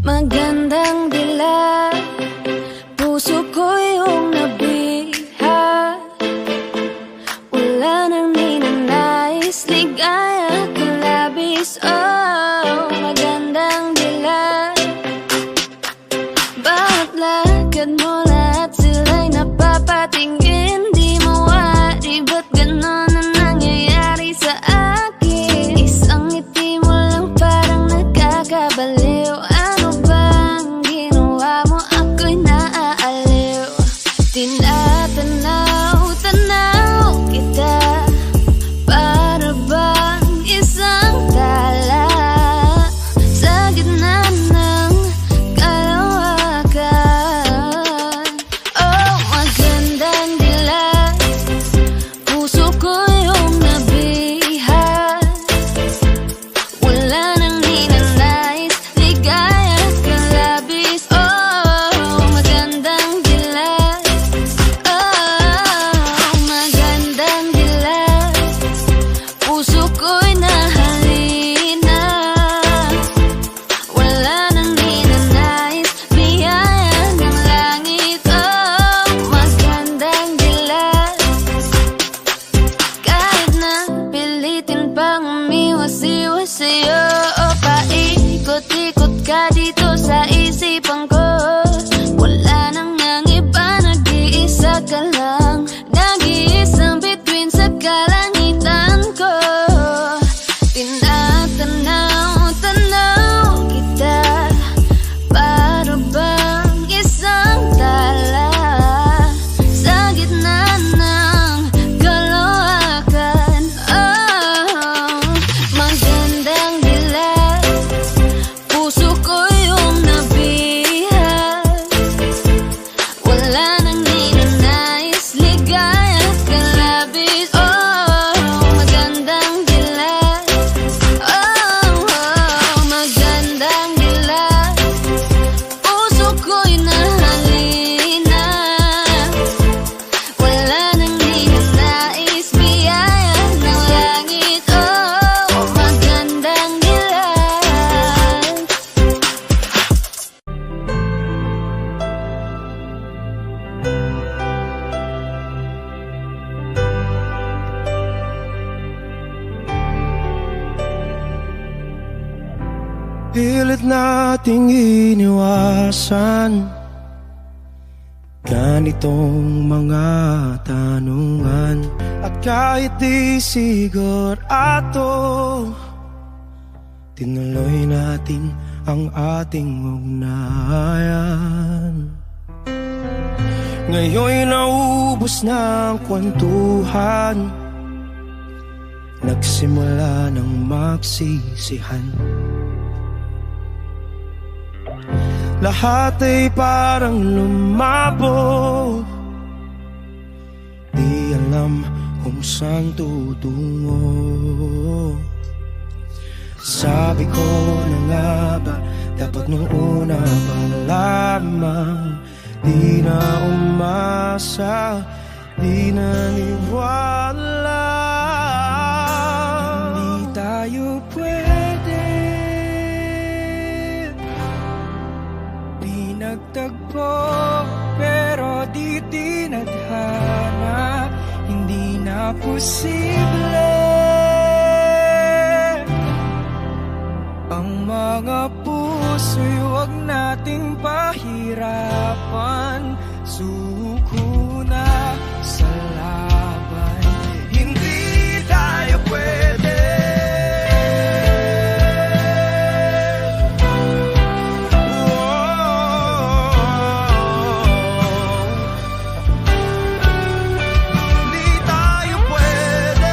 Magandang dila, puso ko yung nabiha. Wala nang ninanais, ligaya ka labis. Oh, magandang dila. Bawat lakad mo lahat sila'y napapatingin. Di mawari, ba't ganon ang nangyayari sa akin? Isang ngiti mo lang parang nakakabaliw. Ano bang ginawa mo? Ako'y naaaliw. Tinatanaw-tanaw kita, para bang isang tala sa gitna ng kalawakan. Oh, magandang dila, puso ko yung nabiha. Wala nang ninanais, ligaya ka labis. Oh, magandang dila. Oh, magandang dila, puso ko'y nahalina. Wala nang ninanais, biyaya ng langit. Oh, magandang dila. Kahit na pilitin pang umiwas-iwas sa'yo, o paikot-ikot ka dito sa isipan ko. Wala nang ang iba, nag-iisa ka lang. Nag-iisang bituin sa kalangitan ko. Tinatanaw-tanaw kita, para bang isang tala sa gitna ng kalawakan. Oh, magandang dila, puso ko yung nabiha. Wala nang ninanais, ligaya ka labis. Oh, magandang dila. Oh, magandang dila, puso ko'y nahalina. Wala nang ninanais, biyaya ng langit. Oh, magandang dila. Pilit nating iniwasan ganitong mga tanungan. At kahit di sigurado, tinuloy natin ang ating ugnayan. Ngayon'y naubos na ang kwentuhan, nagsimula ng magsisihan. Lahat ay parang lumabo, di alam kung saan tutungo. Sabi ko na nga ba, dapat nung una pa lamang. Di na umasa, di naniwala. Hindi tayo pwede pinagtagpo, pero di tinadhana. Hindi na posible ang mga puso'y huwag nating pahirapan. Suko na sa laban, hindi tayo pwede. Hindi tayo pwede.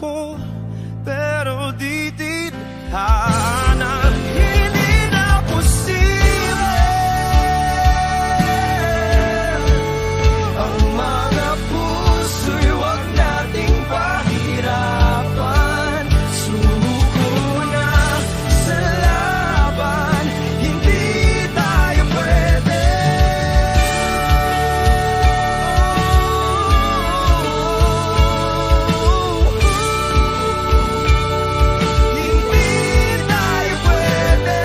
po, pero di tadhana. Hindi na posible ang mga puso'y wag nating pahirapan. Sumuko na sa laban, hindi tayo pwede. Hindi tayo pwede.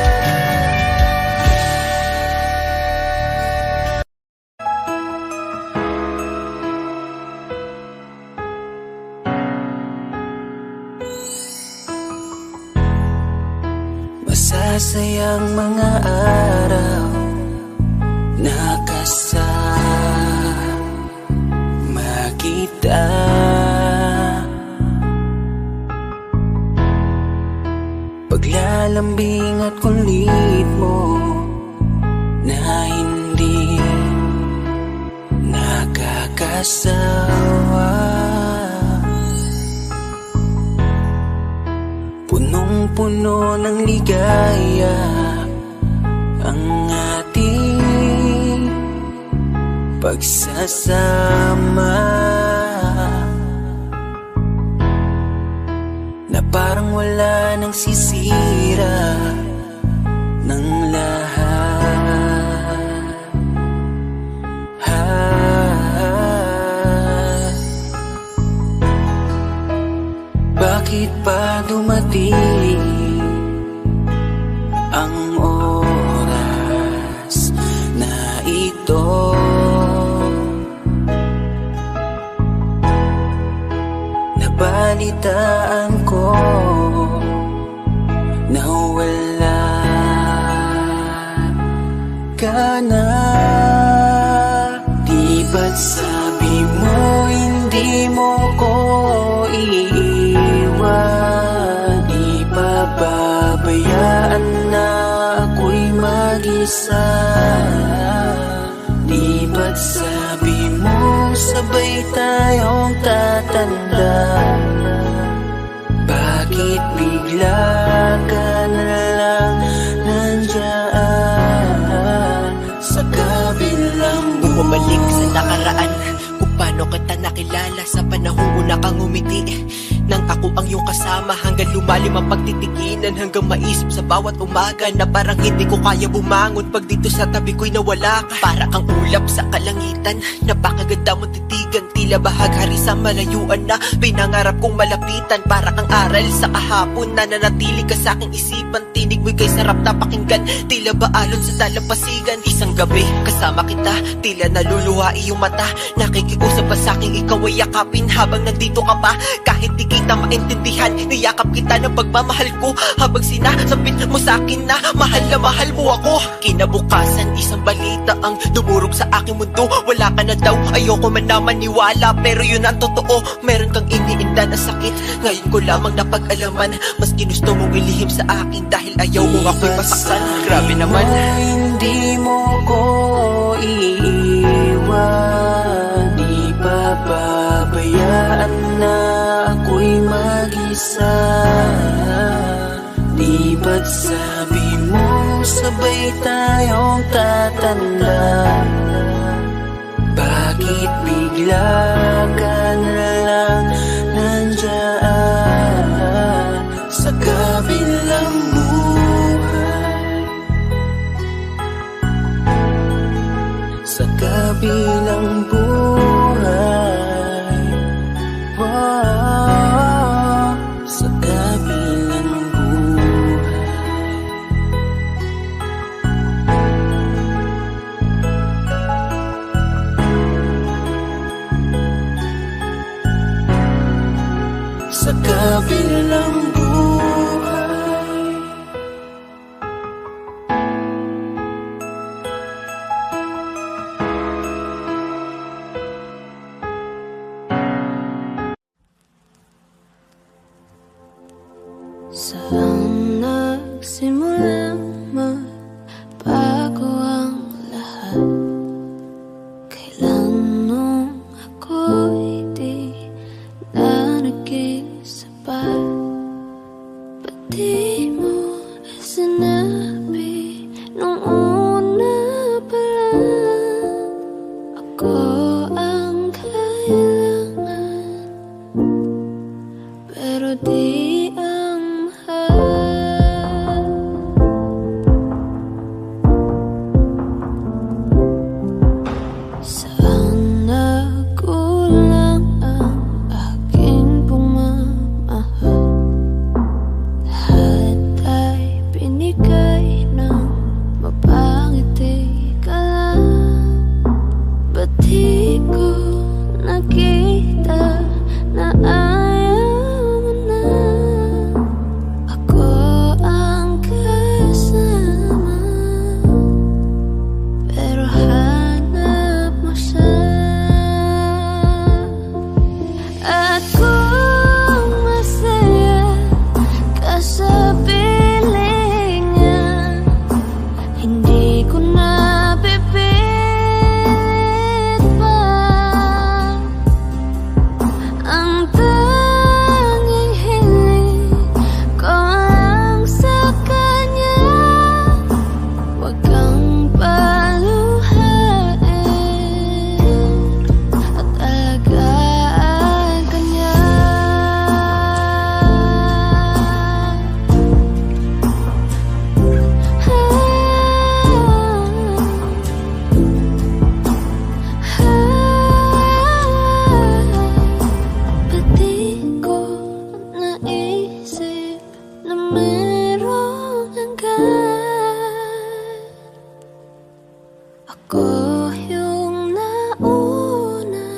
Masasayang mga araw na kasama kita. Paglalambing at kulit mo na hindi nakakasawa. Punong-puno ng ligaya ang ating pagsasama, na parang wala nang sisira ng lahat. Bakit pa dumating ang oras na ito? Nabalitaan ko na wala ka na. Di ba't sabi mo hindi mo ko iiwan? Di pababayaan na ako'y mag-isa? Di ba't sabi mo sabay tayong tatanda? Bakit bigla ka na lang nandiyan sa kabilang Bumalik sa nakaraan, kung paano kita nakilala sa panahong una kang umiti. Nang ako ang iyong kasama, hanggang lumalim ang pagtitiginan, hanggang maisip sa bawat umaga na parang hindi ko kaya bumangon pag dito sa tabi ko'y nawala ka. Para kang ulap sa kalangitan, napakaganda mong titigan, tila bahaghari sa malayuan na pinangarap kong malapitan. Para kang aral sa kahapon na nanatili ka sa aking isipan, tinig mo'y kay sarap na pakinggan, tila ba alon sa dalampasigan. Isang gabi kasama kita, tila naluluha iyong mata, nakikiusap pa sa aking ikaw ay yakapin habang nandito ka pa. Kahit di kita maintindihan, niyakap kita ng pagmamahal ko, habang sinasabit mo sa akin na mahal mo ako. Kinabukasan, isang balita ang dumurog sa aking mundo. Wala ka na daw, ayoko man na maniwala, pero yun ang totoo. Meron kang iniinda na sakit, ngayon ko lamang napag-alaman. Mas ginusto mong ilihim sa akin dahil ayaw mong ako'y masaktan. Grabe naman. Hindi mo ko iiwan, di pababayaan na ako'y mag-isa. Di ba't sabi mo sabay tayong tatanda? Bakit bigla ka na lang nandiyan sa kabilang buhay? Sa kabilang buhay, wow, sa kabilang buhay. Sa kabilang buhay. Saan nagsimulang magbago ang lahat? Kailan nung ako'y di na nag-iisa di ang mahal. Saan nagkulang ang aking pagmamahal? Lahat ay binigay ng mapangiti ka lang. Ba't di ko nakita na ayaw mo na? Ako ang kasama, pero hanap mo siya. At kung masaya ka sa piling niya, hindi ko na pipilit pa. Ang tanging hiling ko lang sa kanya, huwag kang paluhain at alagaan ka niya. Ba't di ko naisip na merong hanggan? Ako yung nauna,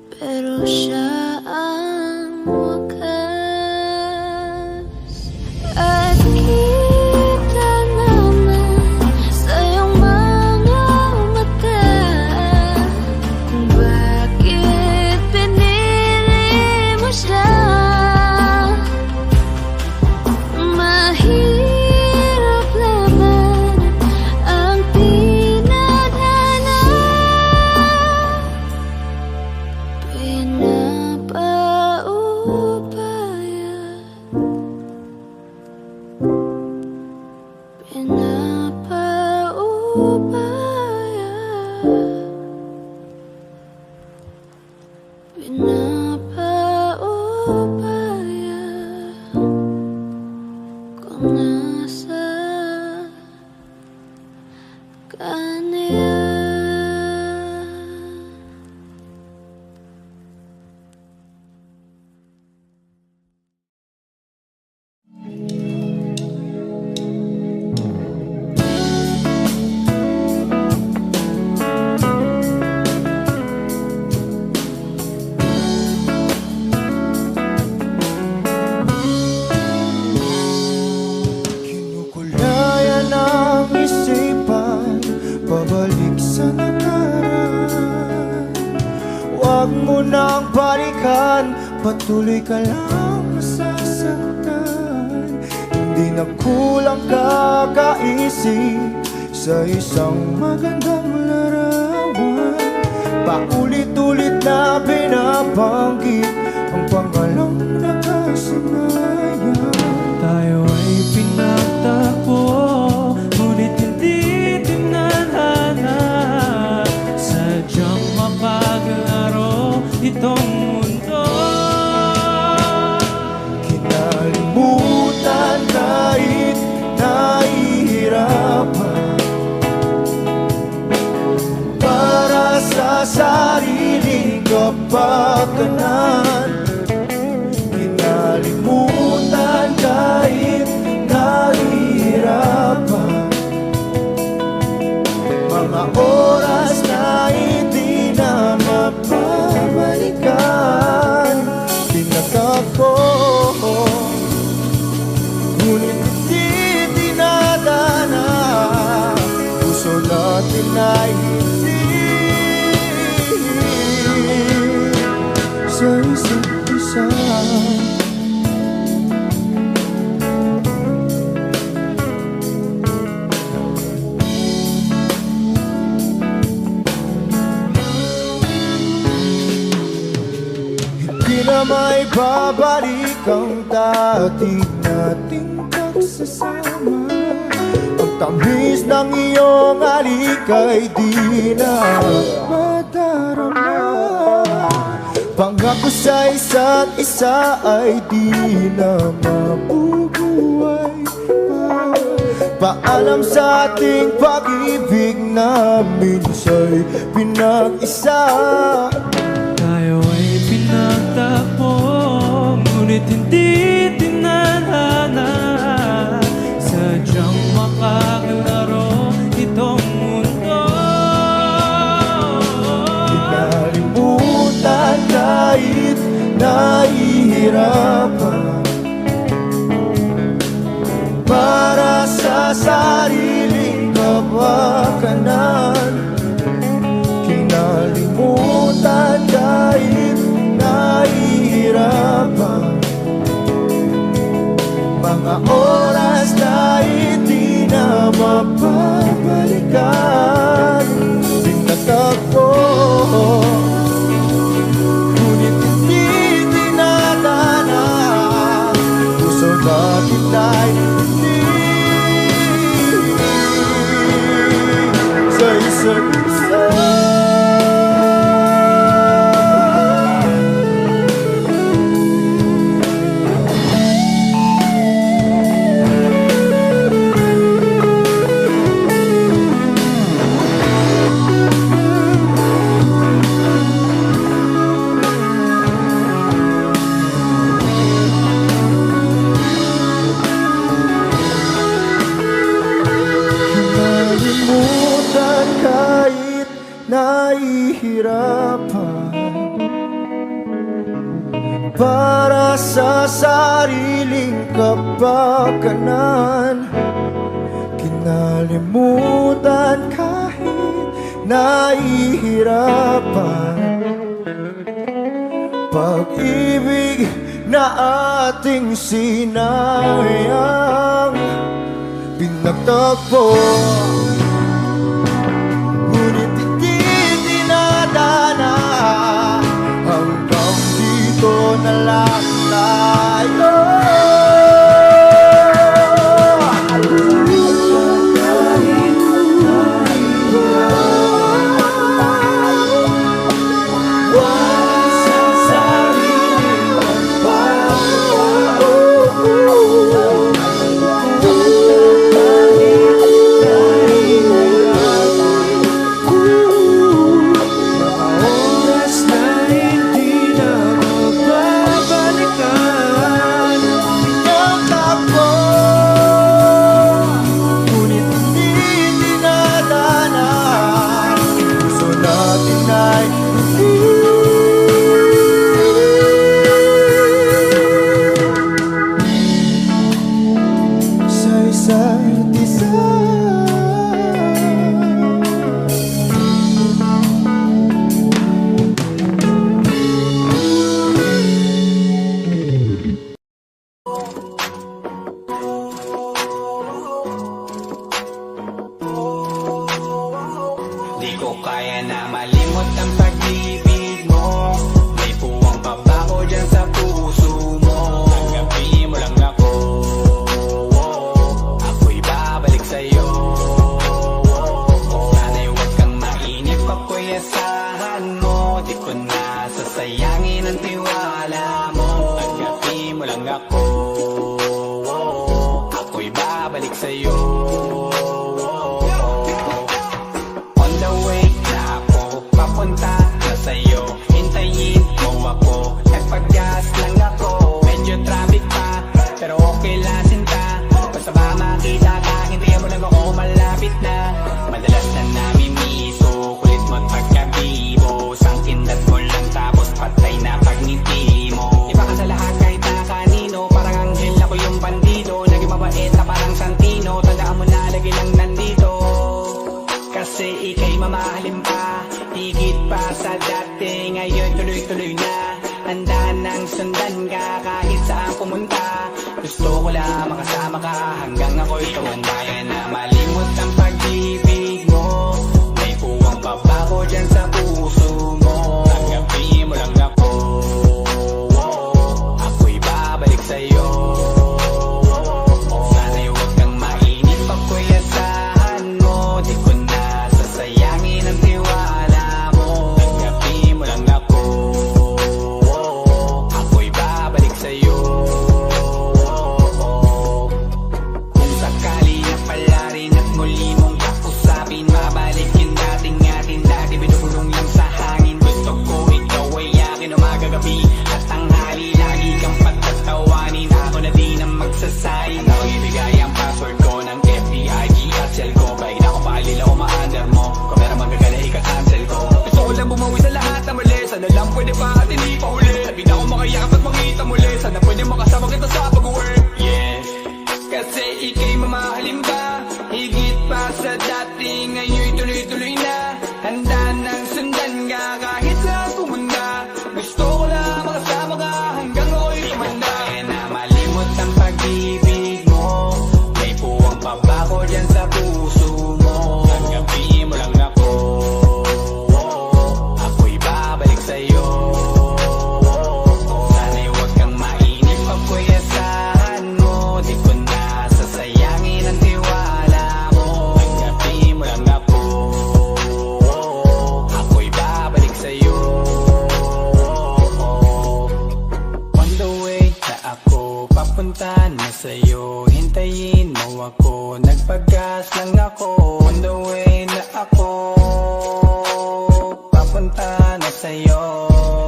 pero siya ang wakas. At kita naman sa iyong mga mata kung bakit pinili mo siya. Mahirap naman ang tinadhana, pinapaubaya, pinapaubaya, pinapaubaya kung nasa kanya. Kinukulaya ng isipan, pabalik sa nakaraan. Huwag mo nang balikan, patuloy ka lang masasaktan. Hindi na kulang kakaisip sa isang magandang larawan. Paulit-ulit na binabanggit ang pangalang nakasanaya. Tayo ay pinagtagpo, ngunit hindi tinadhana. Sadyang mapaglaro itong mundo. Kinalimutan kahit nahihirapan, para sa sariling kapakanan. Kinalimutan kahit nahihirapan, mga oras na hindi na mapabalikan. Tinatako, ngunit hindi tinadhana. Puso natin ay hindi sa isa't isa. Hindi na may babalik ang dati nating pagsasama. Ang tamis ng iyong halik ay di na madarama. Pangako sa isa't isa ay di na mabubuhay. Paalam sa ating pag-ibig na minsa'y pinag-isa. Tayo ay pinagtakbo, ngunit hindi tinadhana. Sadyang makakalaro itong mundo. Pinalimutan kahit nahihirapan, para sa sariling kapakanan. Kinalimutan kahit nahihirapan, mga oras na hindi na mapabalikan. Tinatagpo, ngunit hindi tinadhana. Puso natin ay hindi sa isa't isa. Kinalimutan kahit nahihirapan, para sa sariling kapakanan. Kinalimutan kahit nahihirapan, pag-ibig na ating sinayang. Pinagtagpo, ngunit hindi dinadana. Hanggang dito na lang tayo. Di ko kaya na malimot ang pag-ibig mo. May puwang pa ba ko dyan sa puso mo? Tanggapin mo lang ako, ako'y babalik sa'yo. Sana'y huwag kang mainip, ako'y asahan mo. Di ko na sasayangin ang tiwala mo. Tanggapin mo lang ako, ako'y babalik sa'yo. Papunta na sa'yo, hintayin mo ako. Nagpag-gas lang ako, medyo traffic pa, pero okay lang sinta. Basta ba makita ka, hintayin mo lang ako, malapit na. Madalas na namimiso, kulit mo't pagkabibo. Sangkindat mo lang tapos patay na pagngiti mo. Iba ka sa lahat kahit na kanino, parang anghel ako yung bandido. Naging mabait na parang Santino, tandaan mo na lagi lang nandito. Kasi ika'y mamahalin pa, higit pa sa dati. Ngayon tuloy-tuloy na, handa nang sundan ka kahit saan pumunta. Gusto ko lang makasama ka hanggang ako'y tumanda. Na malimot ang pag-ibig mo, may puwang pa ba ko dyan sa puso mo? Tanggapin mo lang ako, ako'y babalik sa'yo. Sana'y huwag kang mainip, ako'y asahan mo. Di ko na sasayangin ang tiwala mo. Tanggapin mo lang ako, umaga, gabi at tanghali. Lagi kang pagtatawanin, ako na din ang magsasayin. Ako ibigay ang password ko ng FBIG at cell ko. Bakit ako paalila o ma-under mo? Kung meron magagala, ika-cancel ko. Gusto ko lang bumawi sa lahat na mali. Sana lang pwede pa at hindi pa uli. Sabi na ako makayakap at makita muli. Sana pwede makasama kita sa pag-work. Yeah, kasi ika'y mamahalin ba? Higit pa sa dati, ngayon'y tuloy-tuloy na. Handa nang sundan ka kahit saan pumunta. Gusto ko lang makasama ka hanggang ako'y tumanda. Kaya na malimot ang pag-ibig mo. May puwang pa ba ko dyan sa puso mo? Tanggapin mo lang ako. Ako'y babalik sa'yo. Sana'y huwag kang mainip pag ko'y asahan mo. Di ko na sasayangin ang tiwala mo. Tanggapin mo lang ako. Ako'y babalik sa'yo. On the way na ako, papunta na sa'yo. Hintayin mo ako, nagpagas lang ako. On the way na ako, papunta na sa'yo.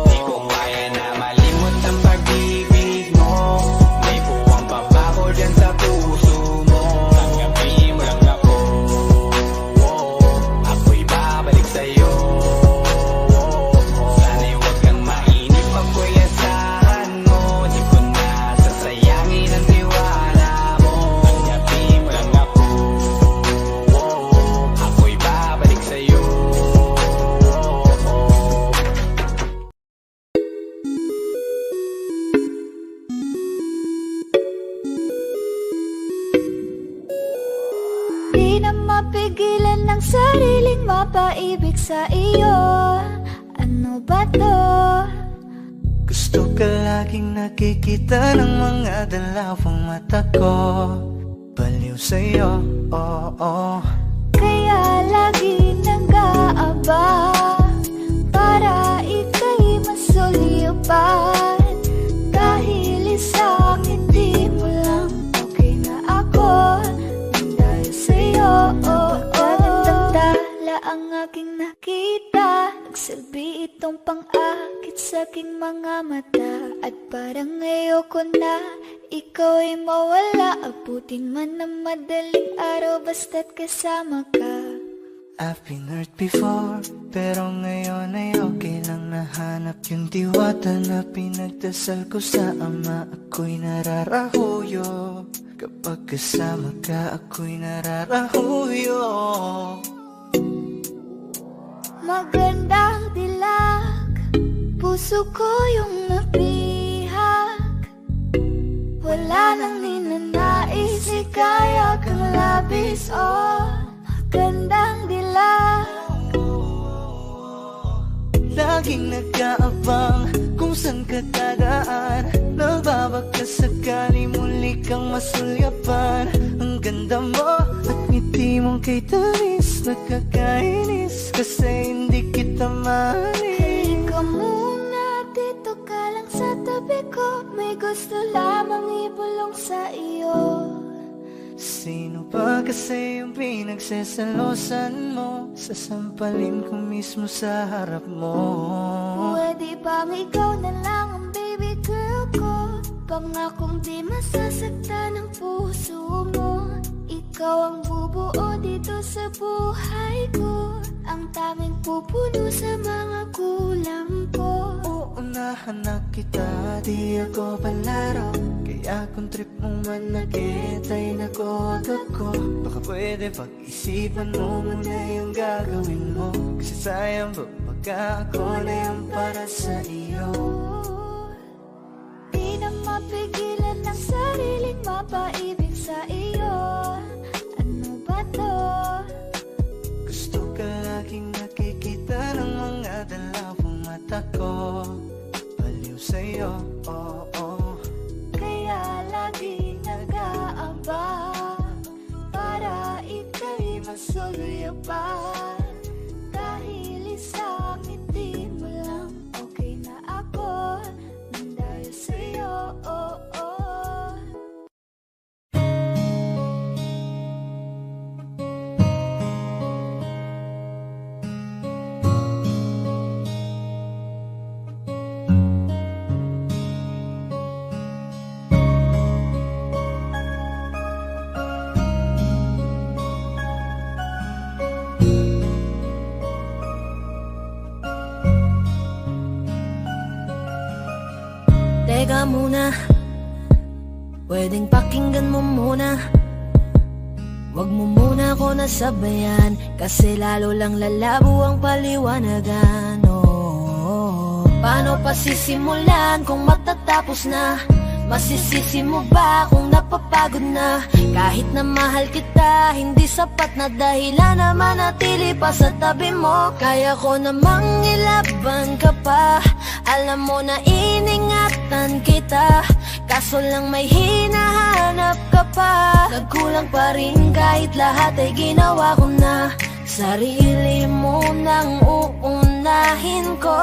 Di ko kaya na malimot ang pag-ibig mo. May puwang pa ba ko dyan sa puso mo? Tanggapin mo lang ako. Ako'y babalik sa'yo. Sana'y huwag kang mainip pag ko'y asahan mo. Di ko na sasayangin ang tiwala mo. Tanggapin mo lang ako. Ako'y babalik sa'yo. Di na mapigilan ng sariling mapaibig sa iyo. Ano ba to? Gusto ka laging nakikita ng mga dalawang mata ko. Baliw sa'yo, oo. Kaya lagi nag-aaba para ika'y masulyapan. Dahil isa'kin di mo lang okay na ako. Nang dahil sa'yo, napakagandang tala ang aking nakita. Nagsilbi itong pang-akit sa aking mga mata. At parang ayoko na ikaw ay mawala. Abutin man ng madaling araw basta't kasama ka. I've been hurt before, pero ngayon ay okay lang. Nahanap yung diwata na pinagdasal ko sa ama. Ako'y nararahuyo, kapag kasama ka ako'y nararahuyo. Magandang dilag, puso ko yung napihak. Wala nang ninanais, ikaya kang labis. Oh, magandang dilag. Laging nag-aabang kung saan ka dadaan. Nagbabaka sakali muli kang masulyapan. Ang ganda mo at ngiti mong kay tamis. Nakakainis kasi hindi kita mahalin. Halika muna, dito ka lang sa tabi ko. May gusto lamang ibulong sa iyo. Sino ba kasi yung pinagsasalosan mo? Sasampalin ko mismo sa harap mo. Pwede bang ikaw na lang ang baby girl ko? Pangakong di masasaktan ang puso mo. Ikaw ang bubuo dito sa buhay ko. Ang tanging pupuno sa mga kulang ko. Uunahan na kita, di ako palaro. Kaya kung trip mong manakit ay nakuwag ako. Baka pwede pag-isipan mo muna yung gagawin mo. Kasi sayang ba pagka ako na yung para sa iyo. Di na mapigilan ng sariling mapaibig sa iyo. Ano ba to? Gusto ka laging nakikita ng mga dalawang mata ko. Baliw sa'yo, oo. Kaya lagi nag-aaba para ika'y masulyapan. Dahil isang ngiti mo lang okay na ako. Nang dahil sa'yo, oo. Teka muna, pwedeng pakinggan mo muna. Wag mo muna ako nasabayan, kasi lalo lang lalabo ang paliwanagan. Paano pa sisimulan kung matatapos na? Masisisi mo ba kung napapagod na? Kahit na mahal kita, hindi sapat na dahilan na manatili pa sa tabi mo. Kaya ko namang ilaban ka pa, alam mo na iningatan kita, kaso lang may hinahanap ka pa. Nagkulang pa rin kahit lahat ay ginawa ko na. Sarili mo nang uunahin ko.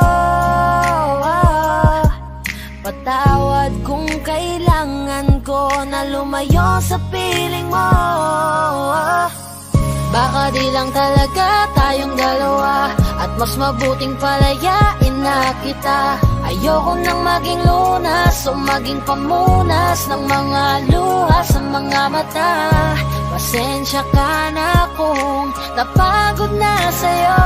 Patawad kung kailangan ko na lumayo sa piling mo. Baka di lang talaga tayong dalawa, at mas mabuting palayain na kita. Ayoko nang maging lunas o maging pamunas ng mga luha sa mga mata. Pasensya ka na kung napagod na sa'yo.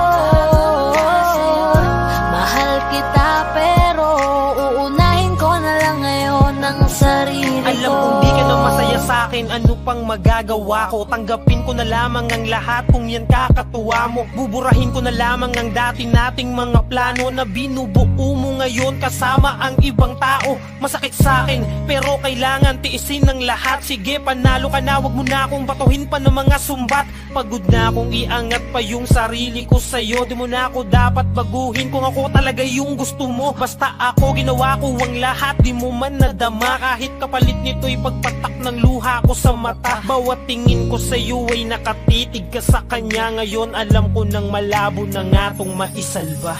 Mahal kita pero uunahin ko na lang ngayon ang sarili ko. Alam kong di ka na masaya sa'kin, ano pang magagawa ko? Tanggapin ko na lamang ang lahat kung yan kakatuwa mo. Buburahin ko na lamang ang dati nating mga plano na binubuo mo ngayon kasama ang ibang tao. Masakit sa'kin pero kailangan tiisin ng lahat. Sige, panalo ka na, wag mo na akong batuhin pa ng mga sumbat. Pagod na akong iangat pa yung sarili ko sa'yo. Di mo na ako dapat baguhin kung ako talaga yung gusto mo. Basta ako, ginawa ko ang lahat, di mo man nadama. Kahit kapalit nito'y pagpatak ng luha ko sa mata. Bawat tingin ko sa'yo ay nakatitig ka sa kanya. Ngayon alam ko nang malabo na nga tong maisalba.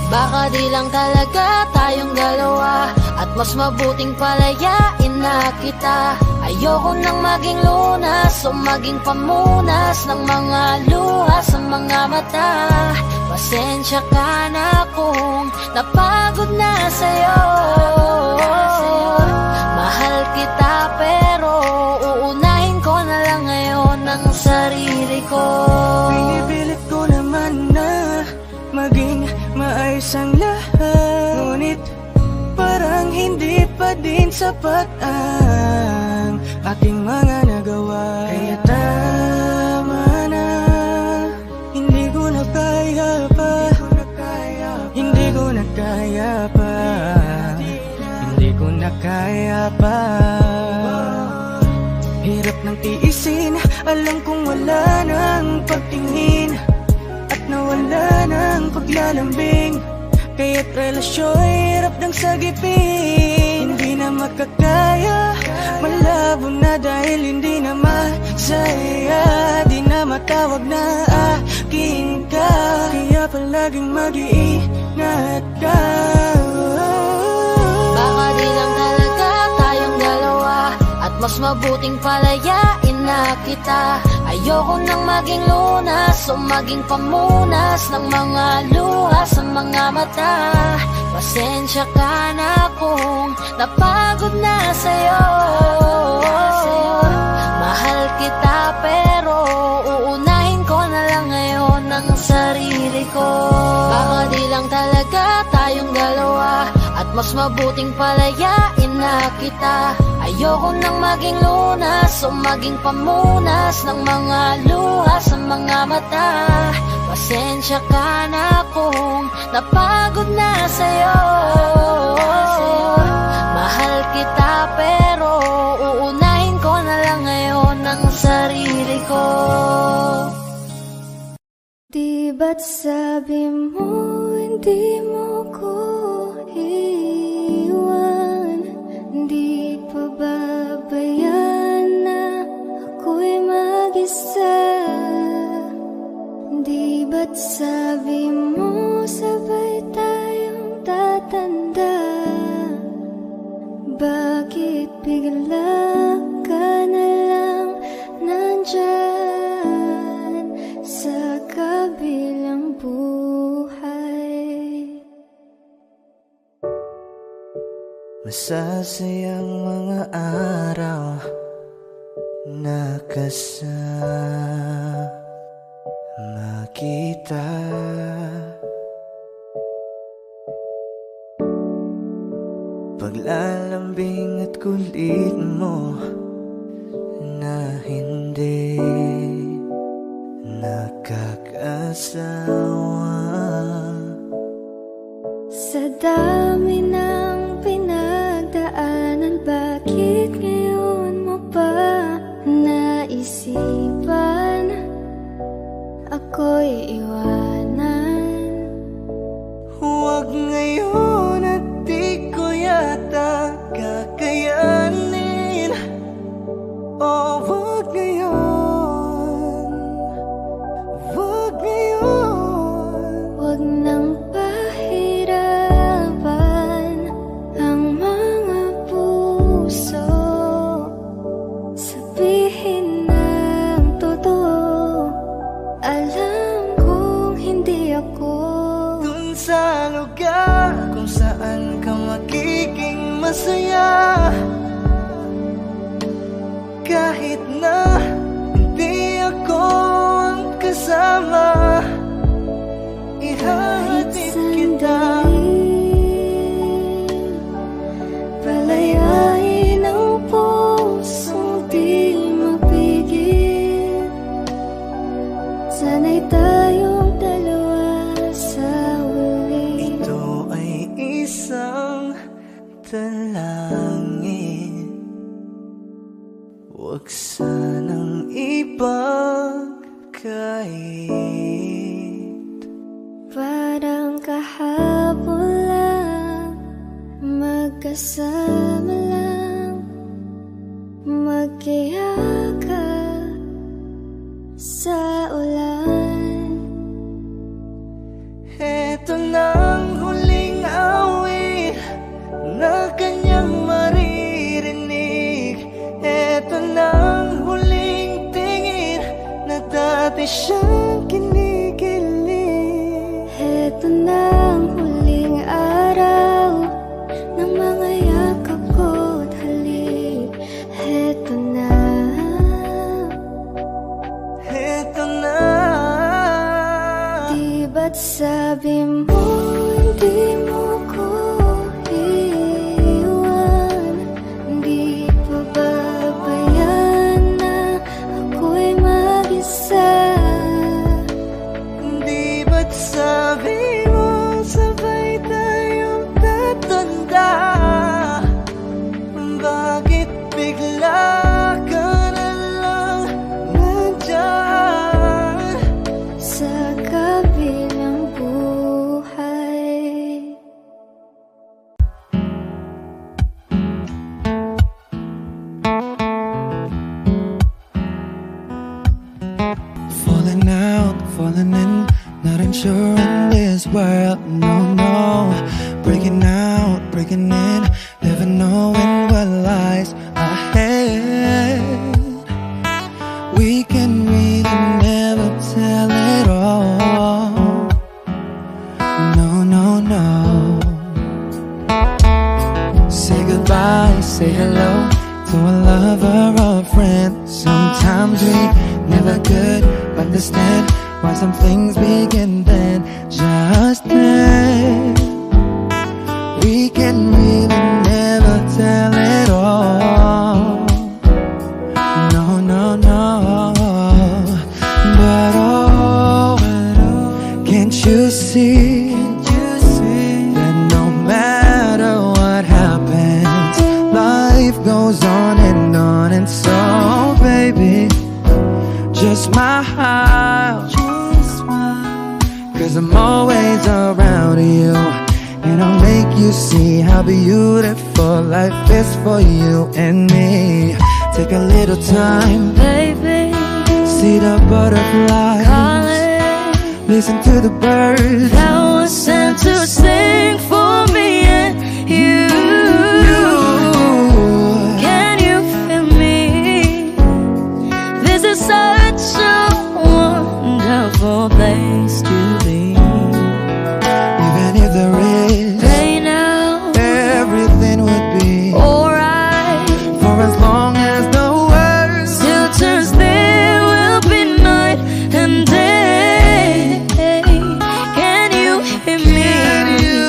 Baka di lang talaga tayong dalawa, at mas mabuting palayain na kita. Ayoko nang maging lunas o maging pamunas ng mga luha sa mga mata. Pasensya ka na kung napagod na sa'yo. Mahal kita pero uunahin ko na lang ngayon ang sarili ko. Pinipilit ko naman na maging maayos ang lahat, ngunit parang hindi pa din sapat ang aking mga nagawa. Kaya tama na, hindi ko na kaya pa, hindi ko na kaya pa, hindi ko na kaya pa. Hirap ng tiisin, alam kong wala nang pagtingin at nawala ng paglalambing. Kaya't relasyo'y hirap ng sagipin. Hindi na makakaya, malabo na dahil hindi na masaya. Di na matawag na akin ka, kaya palaging mag-iingat ka. Baka di lang talaga tayong dalawa, at mas mabuting palayain na kita. Ayoko nang maging lunas o maging pamunas ng mga luha sa mga mata. Pasensya ka na kung napagod na sa'yo. Mahal kita pero uunahin ko na lang ngayon ang sarili ko. Baka di lang talaga tayong dalawa, at mas mabuting palayain na kita. Ayoko nang maging lunas o maging pamunas ng mga luha sa mga mata. Pasensya ka na kung napagod na sa'yo. Mahal kita pero uunahin ko na lang ngayon ang sarili ko. Di ba't sabi mo hindi mo ko iwan? Di pa babayaan na ako'y mag-isa? Di ba't sabi mo sabay tayong tatanda? Bakit bigla ka na lang nandyan sa kabilang buhay? Masasayang mga araw na kasama kita. paglalambing at kulit mo na hindi nakakasawa. Sa dami ng pinagdaanan, bakit ngayon mo pa naisipan ako'y iwanan? Huwag ngayon at di ko yata kakayanin. Oh, huwag ngayon, huwag ngayon. Huwag nang pahirapan ang mga puso. Sabihin ng totoo, alam kong hindi ako Dun sa lugar kung saan ka magiging masaya, kahit na hindi ako ang kasama, ihahatid kita. Palayain ang pusong di mapigil. Sana'y tayong dalawa sa huli. Ito ay isang dalangin, huwag sanang ipagkait. Parang kahapon lang, magkasama lang, magkiyakap sa ulan. Eto nang huling awit na kanyang maririnig. Eto nang huling tingin na dati siyang kinikilig. Heto na ang huling araw ng mga yakap ko't halik. Heto na. Eto na. Di ba't sabi mo hindi mo ko iiwan? Di pa babayan na ako'y mag-isa? Di ba't sabi mo sabay tayong tatanda? Bakit bigla ka na lang nandyan Sa kabilang buhay? Falling out, falling in, not unsure in this world, no, no. Breaking out, breaking in, never knowing what lies ahead. We can really never tell it all. No, no, no. Say goodbye, say hello to a lover or a friend. Sometimes we never could understand why some things begin then, just then. We can really never tell it all. No, no, no. But oh, can't you see that no matter what happens, life goes on, and so baby, just smile, cause I'm always around you, and I'll make you see how beautiful life is for you and me. Take a little time, Baby, see the butterflies, calling, listen to the birds that was sent to sing for me and you. Can you feel me? This is such a wonderful place to be. Even if there is Right now, everything would be alright. for as long as the world Still turns, there will be night and day. Can you hear me? can you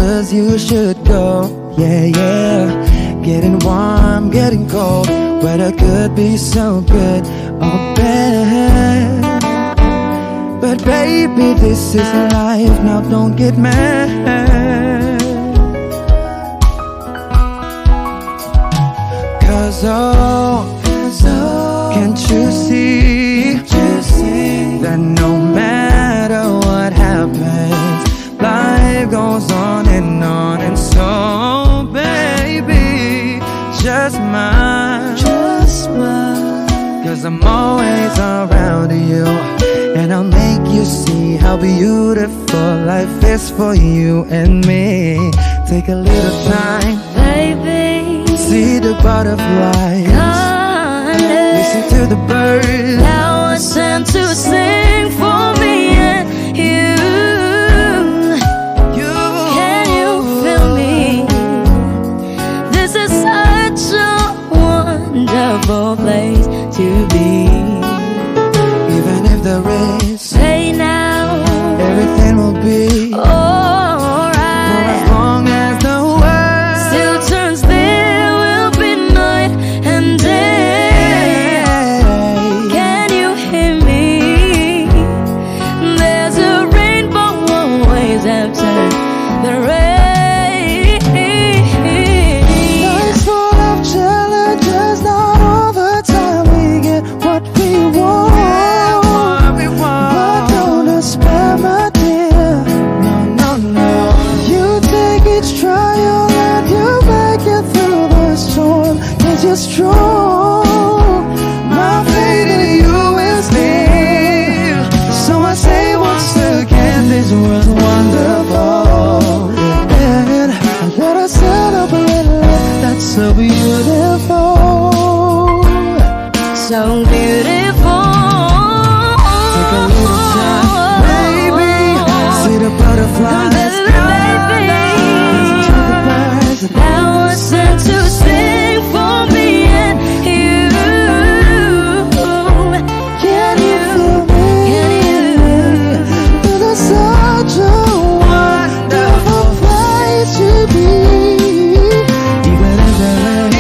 'cause you should go. Yeah, yeah. Getting warm, getting cold. Weather could be so good or bad. But baby, this is life. Now don't get mad. 'Cause can't you see that no matter what happens, life goes on. And so, baby, just smile. 'Cause I'm always around you, and I'll make you see how beautiful life is for you and me. Take a little time, Baby, see the butterflies, listen to the birds. now it's time to sing for me and you. Can you feel me? This is such a wonderful place to be. Even if there is, Say now, everything will be for alright. as long as the world Still turns, there will be night and day. Can you hear me? There's a rainbow always after the rain. Life's full of challenges, not all the time we get what we want. But don't despair, my dear. No, no, no. You take each trial and you make it through the storm. 'Cause you're strong. My faith in you is near. So I say once again, this was wonderful. And I wanna celebrate life that's so beautiful. So beautiful. Take a little time, baby. See the butterflies. Listen to the birds. Now it's time to sing for me and you. Can you feel me? It is such a wonderful place to be. Even if there is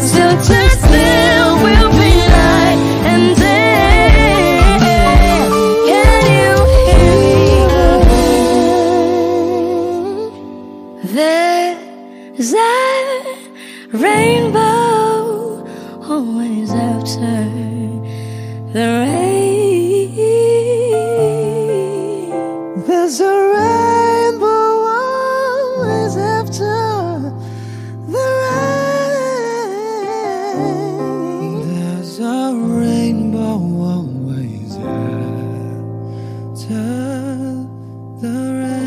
Still turns, there will be night and day. Can you hear me? There's a rainbow always after the rain. There's a rainbow always after the rain. There's a rainbow always after the rain.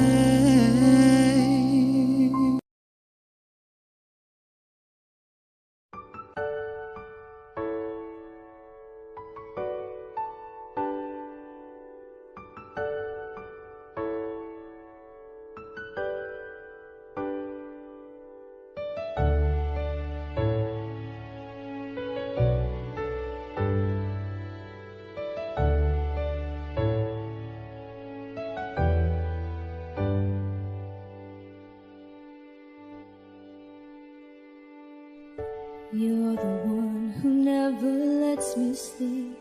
You're the one who never lets me sleep.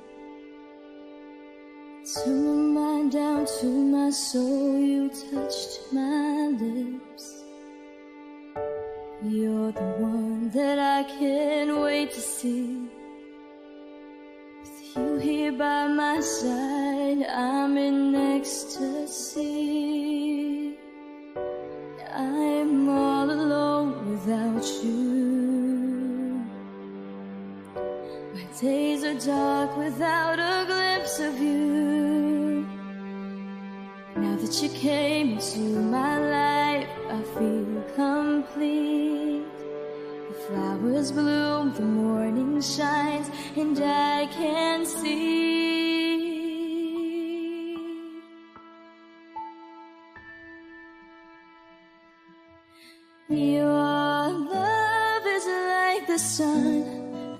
Turn my mind down to my soul, you touched my lips. You're the one that I can't wait to see. With you here by my side, I'm in ecstasy. I'm all alone without you. My days are dark without a glimpse of you. Now that you came into my life, I feel complete. The flowers bloom, the morning shines, and I can see. Your love is like the sun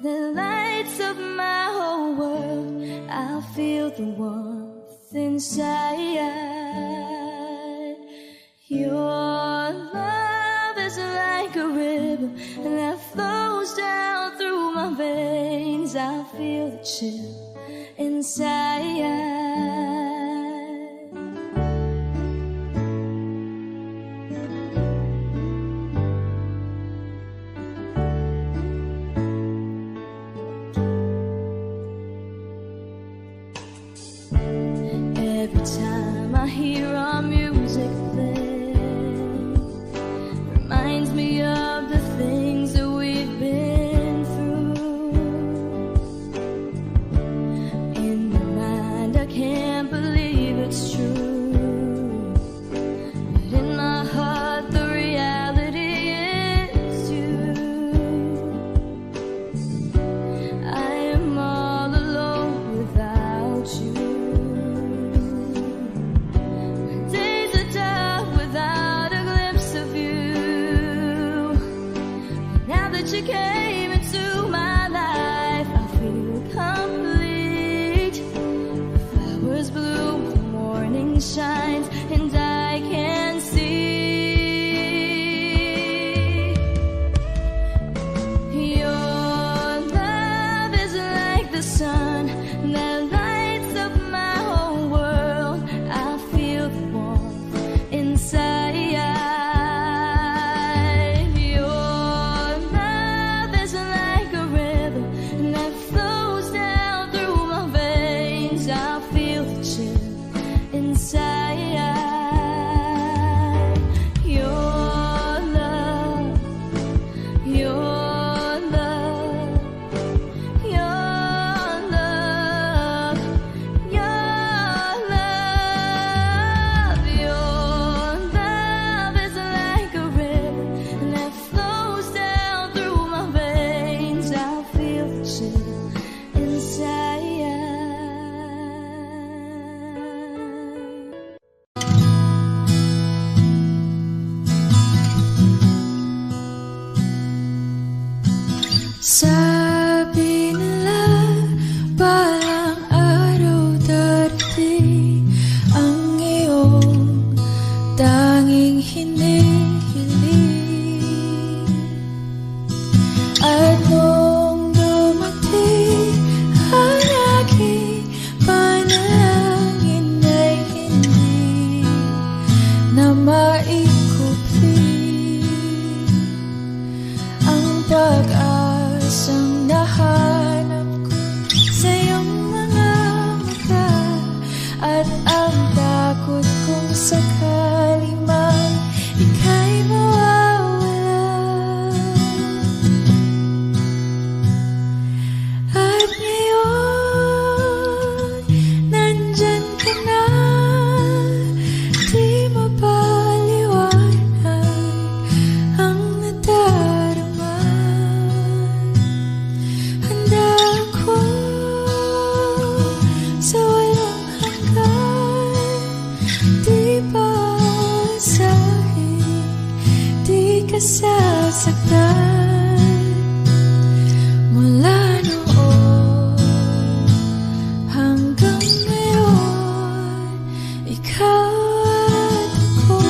that lights up my whole world. I feel the warmth inside. Your love is like a river that flows down through my veins. I feel the chill inside. Every time I hear our music play, reminds me of the things that we've been through. In my mind I can't believe it's true, but in my heart the reality is you. I am all alone without you. Days are dark without a glimpse of you. Now that you came into my life, I feel complete. Flowers bloom, the morning shines, and I can see. Your love is like the sun that lights up my whole world. I feel the warmth inside. Your love is like a river that flows down through my veins. I feel the chill inside. Your love, your love, your love, your love. Your love is like a river that flows down through my veins. I feel the chill inside. Sabi nila parang araw darating ang iyong tanging hinihiling. At nung dumating ang aking panalangin ay hindi na maikupli ang pag-asang nahanap ko sa iyong mga mata, at ang takot kong sakali man ika'y mawawala. At ngayon, nandyan ka na, di mapaliwanag ang nadarama. Handa ako sa walang hanggan, di paasahin, di ka sasaktan. Mula noon hanggang ngayon, ikaw at ako.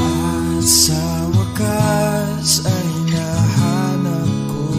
At sa wakas ay nahanap ko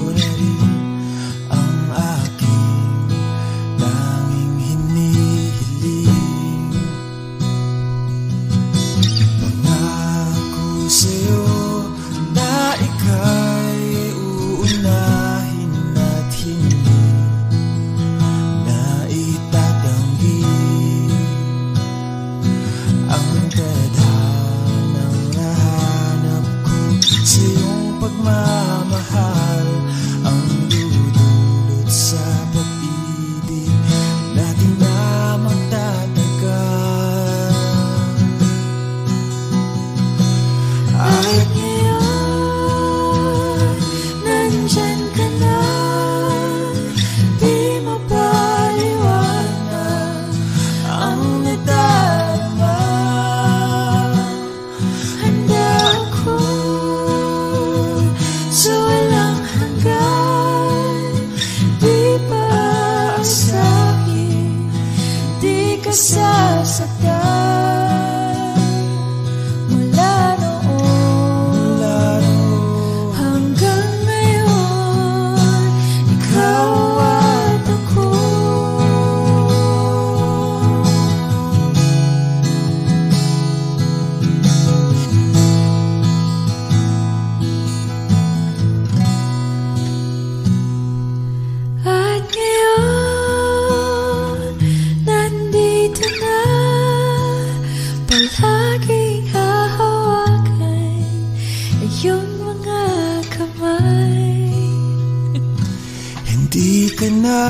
ka na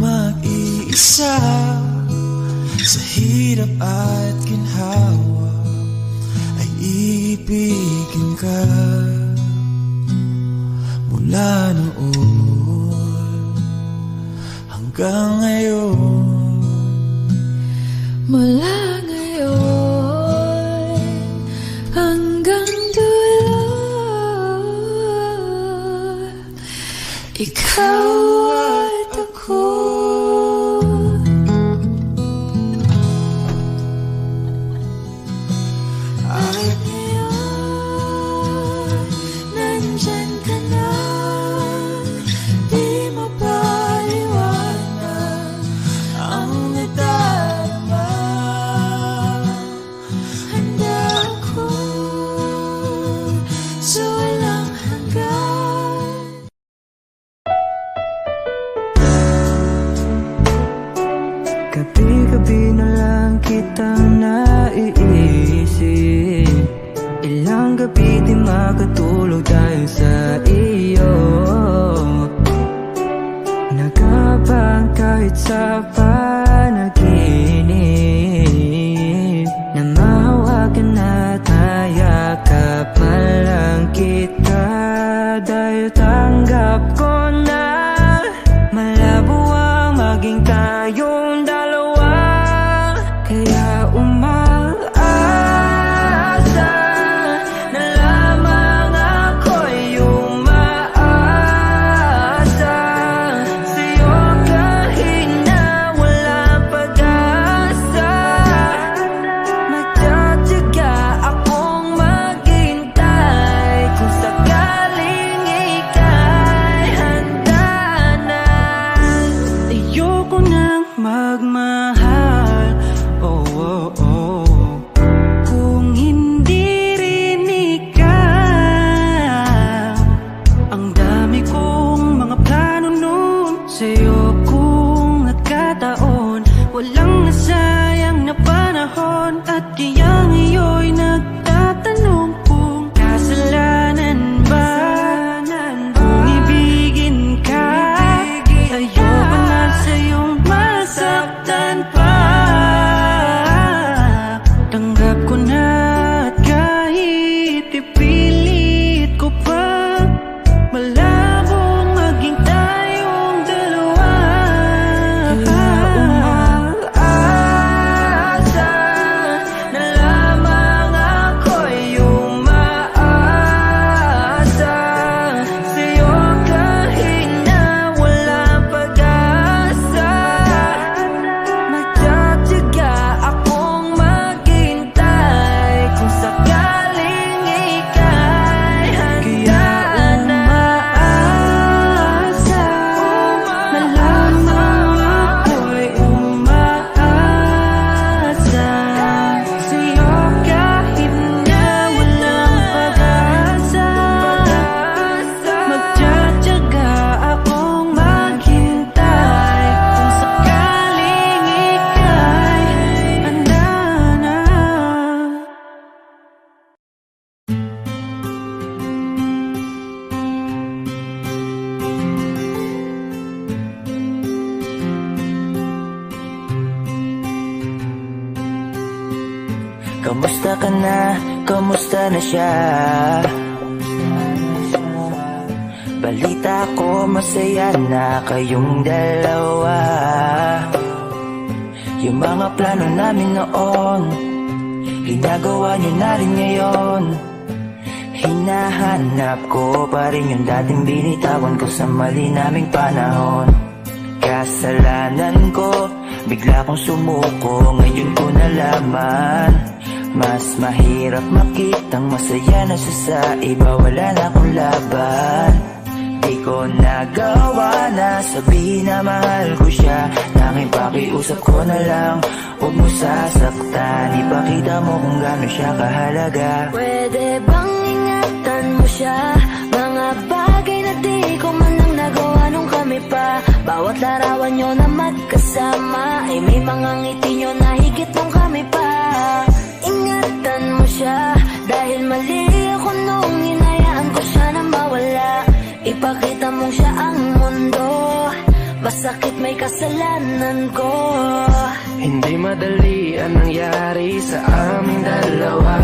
mag-iisa sa hirap at ginhawa, ay ibigin ka mula noon hanggang ngayon. Mula ngayon hanggang dulo, ikaw at ako. At ngayon, nandyan ka na, di mapaliwanag ang nadarama. Handa ako sa walang hanggan. Gabi-gabi na lang kitang naiisip. Ilang gabi di makatulog dahil sa iyo. Nagabang kahit sa panaginip, na mahawakan at hayakapan lang kita. Dahil tanggap ko na malabo ang maging tayong dalawa. Kaya umaasa na lamang ako'y umaasa sa'yo kahit na walang pag-asa. Magtsatsaga akong maghintay kung sakaling ika'y handa na. Ayoko nang magmahal, oh, oh, oh, kung hindi rin ikaw. Ang dami kong mga plano nun sa'yo kung nagkataon. Walang nasayang na panahon. At kaya ngayon'y nagtatanong kung kasalanan ba kung ibigin ka. Ayoko na sa'yong masaktan pa. Tanggap ko na at kahit ipilit ko pa, malabong maging tayong dalawa. Kaya umaasa na lamang ako'y umaasa sa'yo kahit na walang pag-asa. Magtsatsaga akong maghintay kung sakaling ika'y handa na. Umaasa na lamang ako'y umaasa sa'yo kahit na walang pag-asa. Magtsatsaga akong maghintay kung sakaling ika'y handa na. Kamusta ka na? Kamusta na siya? Balita ko masaya na kayong dalawa. Yung mga plano namin noon, ginagawa niyo na rin ngayon. Hinahanap ko pa rin yung dating binitawan ko sa mali naming panahon. Kasalanan ko, bigla kong sumuko, ngayon ko nalaman. Mas mahirap makitang masaya na siya sa iba, wala na akong laban. Di ko nagawa na sabihin na mahal ko siya. Tanging pakiusap ko na lang, huwag mo sasaktan. Ipakita mo kung gaano siya kahalaga. Pwede bang ingatan mo siya? Mga bagay na di ko man lang nagawa nung kami pa. Bawat larawan nyo na magkasama ay may mga ngiti nyo na higit nung kami pa. Ingatan mo siya dahil mali ako nung hinayaan ko siya na mawala. Ipakita mong siya ang Masakit may kasalanan ko. Hindi madali ang nangyari sa aming dalawa.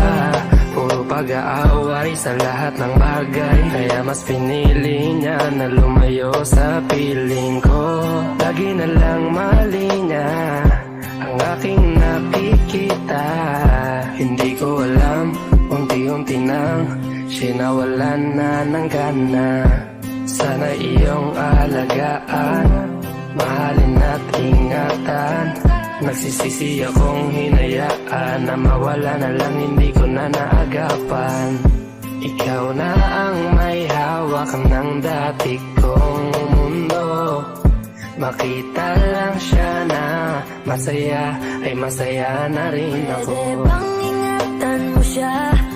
Puro pag-aaway sa lahat ng bagay, kaya mas pinili niya na lumayo sa piling ko. Lagi na lang mali niya ang aking nakikita. Hindi ko alam, unti-unti nang sinawalan na ng gana. Sana iyong alagaan, mahalin at ingatan. Nagsisisi akong hinayaan na mawala na lang, hindi ko na naagapan. Ikaw na ang may hawak ng dati kong mundo. Makita lang siya na masaya, ay masaya na rin ako. Pwede bang ingatan mo siya?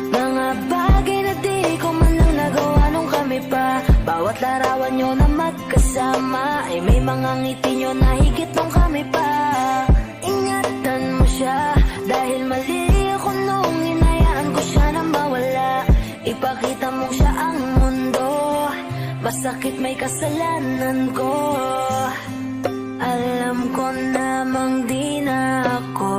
Mga bagay na di ko man lang nagawa nung kami pa. Bawat larawan nyo na magkasama, ay may mga ngiti nyo na higit nung kami pa. Ingatan mo siya, dahil mali ako nung hinayaan ko siya na mawala. Ipakita mo siya ang mundo, masakit may kasalanan ko. Alam ko namang di na ako.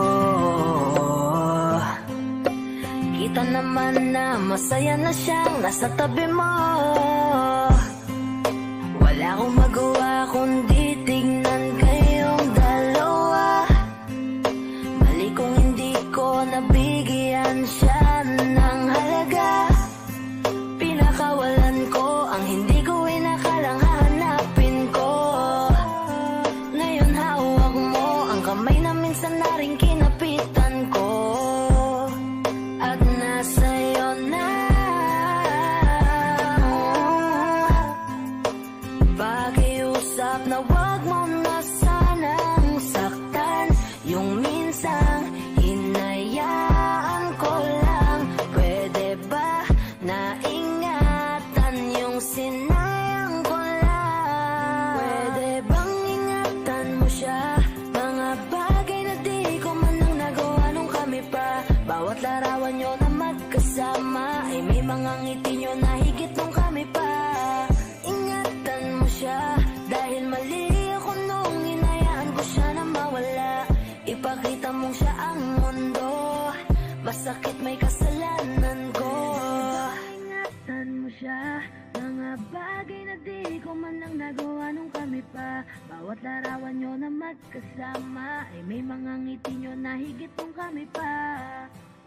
Kita naman na masaya na siyang nasa tabi mo. Wala akong magawa kundi tignan kayong dalawa. Mali kung hindi ko nabigyan siya ng halaga. Pinakawalan ko ang hindi ko inakalang hahanapin ko. Ngayon hawak mo ang kamay na minsan na rin kinapitan ko. At nasa'yo na. Pakiusap na wag mo na sanang saktan. Yung minsang hinayaan ko lang. Pwede ba na ingatan yung sinayang ko lang? Pwede bang ingatan mo siya? Mga bagay na di ko man lang nagawa nung kami pa. Bawat larawan nyo na magkasama, ay may mga ngiti nyo na higit nung kami pa. Ingatan mo siya, dahil mali ako nung hinayaan ko siya na mawala. Ipakita mong siya ang mundo, masakit may kasalanan ko. Ingatan mo siya, mga bagay na di ko man lang nagawa nung kami pa. Bawat larawan nyo na magkasama, ay may mga ngiti nyo na higit nung kami pa.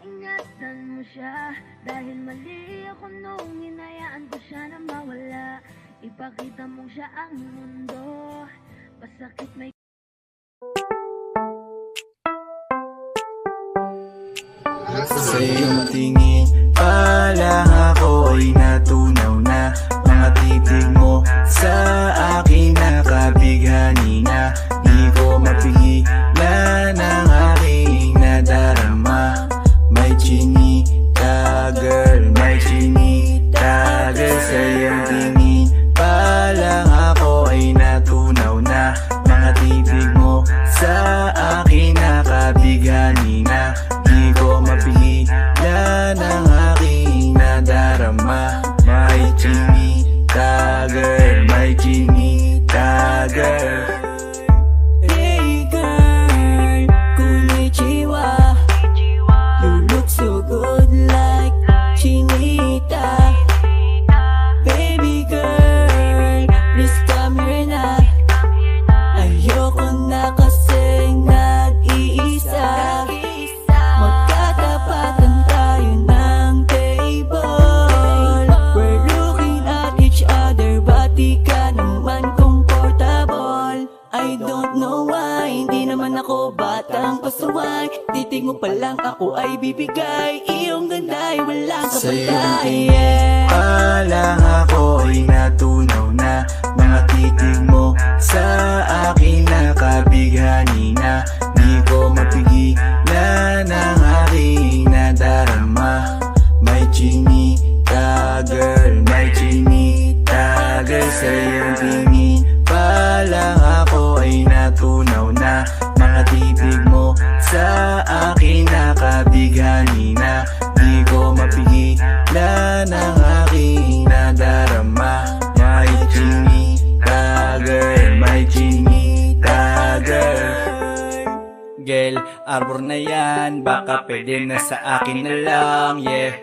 Ingatan mo siya, dahil mali ako nung hinayaan ko siya na mawala. Ipakita mong siya ang mundo, masakit may Sa iyong tingin pa lang ako ay natunaw na. Mga titig mo sa akin nakabighani na. Di ko mapigilan ang aking nadarama. May chinita girl, may chinita girl. Sa iyong tingin pa lang ako ay natunaw na. Mga titig mo sa akin nakabighani na. Di ko mapigilan ang aking nadarama. May chinita girl, may chinita girl. Hey girl, konnichiwa. You look so good like chinita. Baby girl, please come here na. Ayoko na kasing nag-iisa. Magkatapatan tayo ng table. We're looking at each other, but di ka naman comfortable. I don't know why, hindi naman ako batang pasuway. Titig mo pa lang ako ay bibigay. Iyong ganda ay walang Sa iyong kapatay. tingin pa lang ako ay natunaw na. Mga titig mo sa akin nakabighani na. Di ko mapigilan ang aking nadarama. May chinita girl, may chinita girl. Sa iyong tingin pa lang ako ay natunaw na. Mga titig mo sa akin nakabighani na. Di ko mapigilan ang aking nadarama. May chinita girl, may chinita Well, arbor na yan, baka pwede na sa akin na lang, yeah.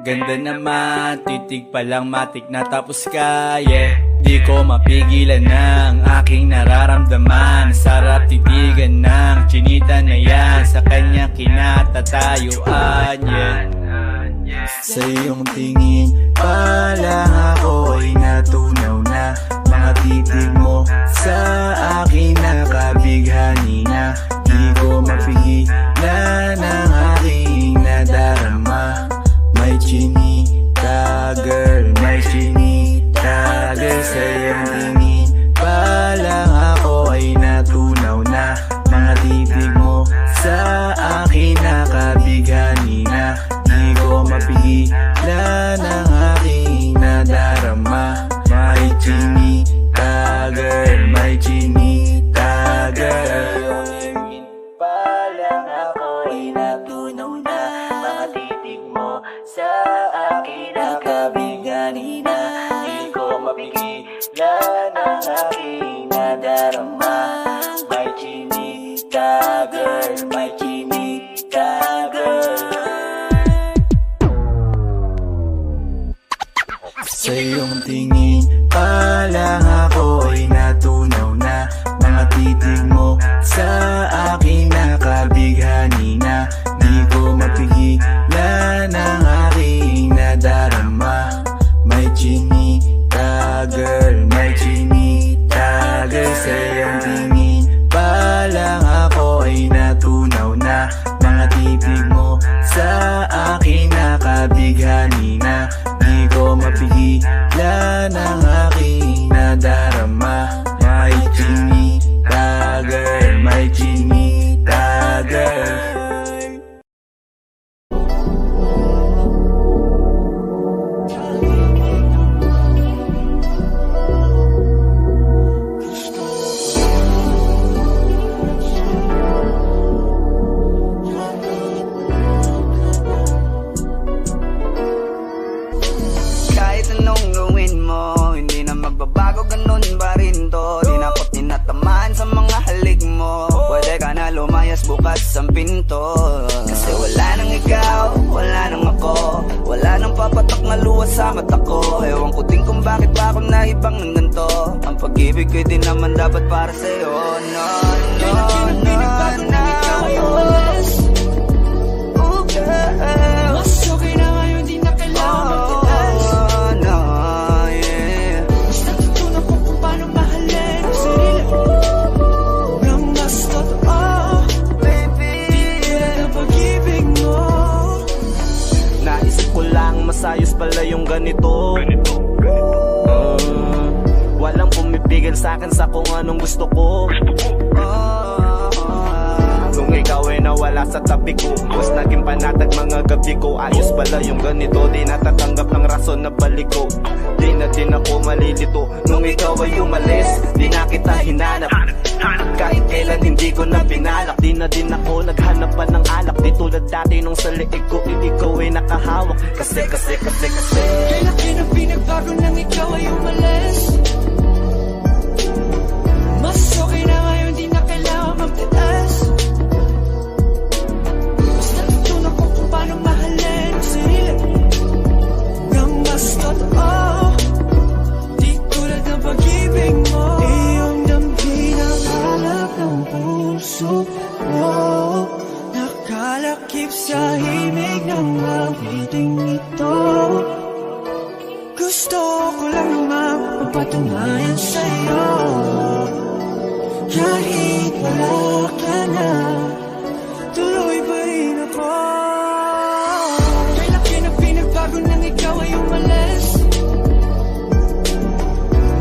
Ganda naman, titig pa lang matik na tapos ka, yeah. Di ko mapigilan ng aking nararamdaman. Sarap titigan ng chinita na yan, sa kanya kinatatayuan, yeah. Sa iyong tingin pa lang ako ay natunaw na. Mga titig mo sa akin nakabighani na. Di ko mapigilan ang aking nadarama. May chinita girl, may chinita girl. Sa iyong tingin pa lang ako ay natunaw na. Mga titig mo sa akin nakabighani na. Di ko mapigilan ang aking nadarama. May chinita girl, may chinita girl. Pa lang ako ay natunaw na. Mga titig mo sa akin nakabighani na. Di ko mapigilan ang aking nadarama. May chinita girl, may chinita girl. Sa iyong tingin pa lang ako ay natunaw na. Mga titig mo sa akin nakabighani na. Di ko mapigilan ang aking nadarama. May chinita girl, may chinita girl. Sa iyong tingin pa lang ako ay natunaw na. Mga titig mo sa akin nakabighani na. Di ko mapigilan ang aking nadarama. May chinita girl, may chinita girl. Kahit anong gawin mo, hindi na magbabago, ganun pa rin to. Di na ako tinatamaan sa mga halik mo. Pwede ka na lumayas, bukas ang pinto. Kasi wala nang ikaw, wala nang ako. Wala nang papatak na luha sa mata ko. Ewan ko din kung bakit pa ako naibang ng ganito. Ang pag-ibig ko din naman dapat para sa'yo. No, no, no, no. Oh girl, Mas okay na ngayon, di na kailangan magtiis. no, yeah. Basta natutunan ko kung paano mahalin ang sarili nang mas totoo. Baby, Tulad ng pag-ibig mo. Naisip ko lang, masayos pala yung ganito. Walang pumipigil sa'kin sa kung anong gusto ko. Nung ikaw ay nawala sa tabi ko, mas naging panatag mga gabi ko. Ayos pala yung ganito, di natatanggap ng rason na balik ko. Di na din ako malilito, nung ikaw ay umalis, di na kita hinanap. Kahit kailan hindi ko na pinalak, di na din ako naghanap pa ng alak. Di tulad dati nung sa liig ko, ikaw ay nakahawak. Kasi Kailan ang pinagbago nang ikaw ay umalis? Mas okay na ngayon, di na kailangan magtiis. Basta natutunan ko kung paano mahalin ang sarili nang mas totoo. Di tulad ng pag-ibig mo. Iyong damhin ang halap ng puso mo. Nakalakip sa himig ng awiting ito. Gusto ko lang naman magpatunayan sa'yo. Kahit wala ka na, tuloy pa rin ako. Kailan ang pinagbago nang ikaw ay umalis?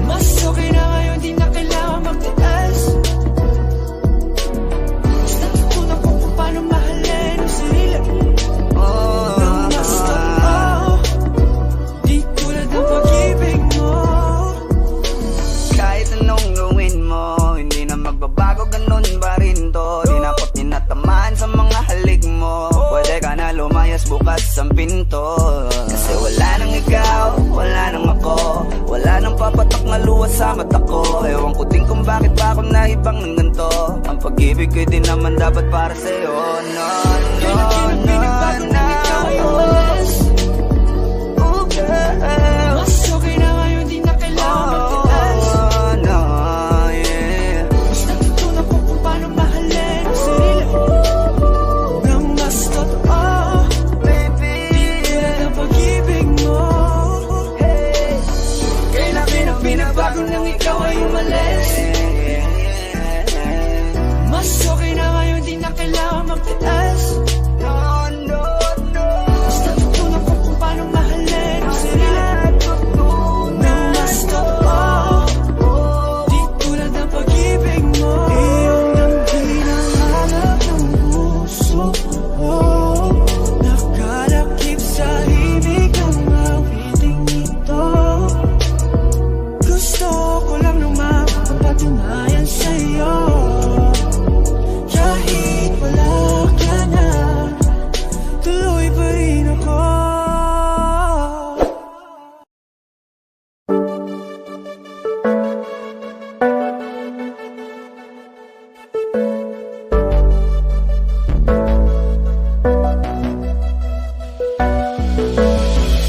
Mas okay na ngayon, di na kailangan magtiis. Basta natutunan ko kung paano mahalin ang sarili nang mas totoo. Di tulad ng pag-ibig mo. kahit anong gawin mo, hindi na magbabago. lumayas bukas ang pinto. Kasi wala nang ikaw, wala nang ako, wala nang papatak na luha sa mata ko. Ewan ko din kung bakit ba ako naibang ng ganito. Ang pag-ibig ko'y di naman dapat para sa'yo. No, no, no, no. Oh, girl. Mas okay na ngayon, di na kailangan magtiis. No, yeah. Mas natutunan ko kung paano mahalin ang sarili nang mas totoo. Baby, di tulad ng pag-ibig mo. Kaya laki na pinabago nang ikaw ay umalis. Mas okay na ngayon, di na kailangan magtiis. no, no, no. Mas natutunan ko kung paano mahalin ang sarili nang mas totoo. Di tulad ng pag-ibig mo. Iyong nang hinahanap ng puso ko. Nakalakip sa himig ng awiting ito. Gusto ko lang nang mapapatunayan sa'yo. Kahit wala ka na, tuloy pa rin ako.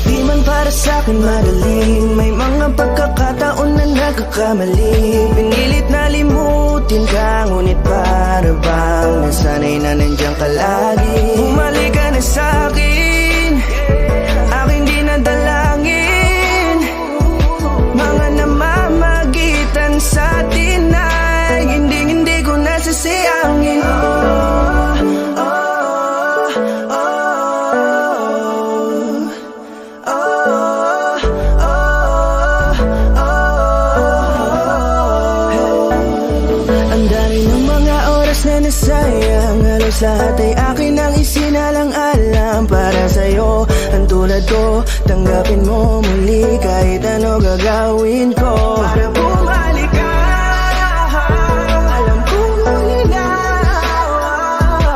Di man para sa'kin magaling, may mga pagkakataon na nagkakamali. Pinilit na limutin ka, ngunit para bang nasanay na nandiyan ka lagi. Bumalik ka na sa'kin, aking di nadalangin. Mga namamagitan sa atin ay hindi ko nasasayangin. Ang dami ng mga oras na nasayang, halos lahat ay akin ang isinalang-alam para sa'yo. Ang tulad ko, tanggapin mo muli kahit ano gagawin ko para bumalik ka. Alam kong huli na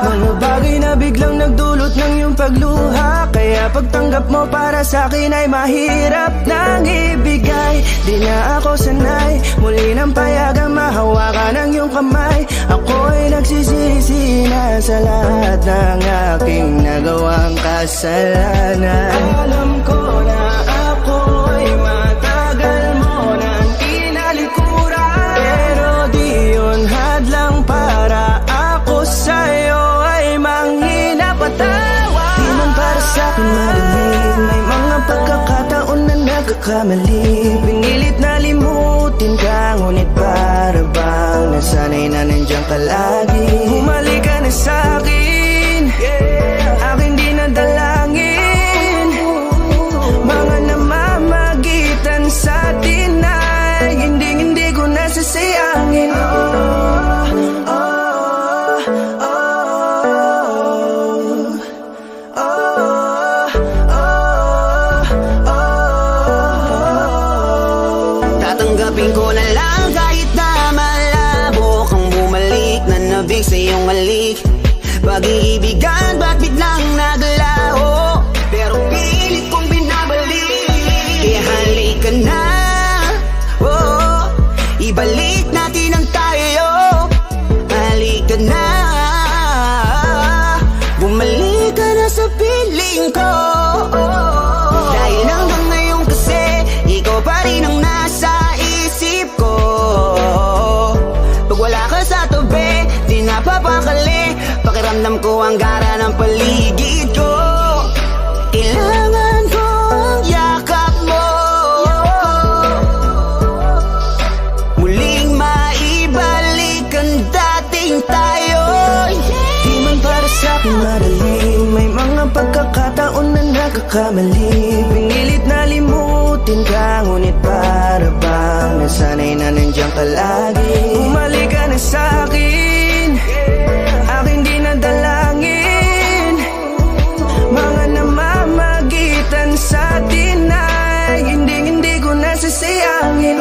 mga bagay na biglang nagdulot ng iyong pagluha. Kaya pagtanggap mo para sa'kin ay mahirap nang ibigay. Di na ako sanay, muli nang payagang mahawakan ang iyong kamay. Ako'y nagsisisi na sa lahat ng aking nagawang kasalanan. Alam ko na ako'y matagal mo nang tinalikuran, pero di yun hadlang para ako sa'yo ay manghina patawa. Di man para sa'kin madaling, may mga pagkakataon na nagkakamali. Pinilit na limutin ka, ngunit para bang nasanay na nandiyan ka lagi. Bumalik ka na sa'kin, aking di nadalangin. Mga namamagitan sa atin ay hindi ko nasasayangin. Tatanggapin ko na lang kahit na malabo kang bumalik na nabig sa iyong halik. Pag-iibigan ba't biglang naglaho, pero pilit kong binabalik. Kaya halika na, oh, ibalik natin ang tayo. Halika na, bumalik ka na sa piling ko. Dahil hanggang ngayon kasi ikaw pa rin ang nasa isip ko. Pag wala ka sa tabi, di napapakali. Pakiramdam ko ang gara ng paligid ko. Kailangan ko ang yakap mo, muling maibalik ang dating tayo. Di man para sa'kin madaling, may mga pagkakataon na nagkakamali. Pinilit na limutin ka, ngunit para bang nasanay na nandiyan ka lagi. Bumalik ka na sa'kin, aking di nadalangin. Mga namamagitan sa atin ay hindi ko nasasayangin.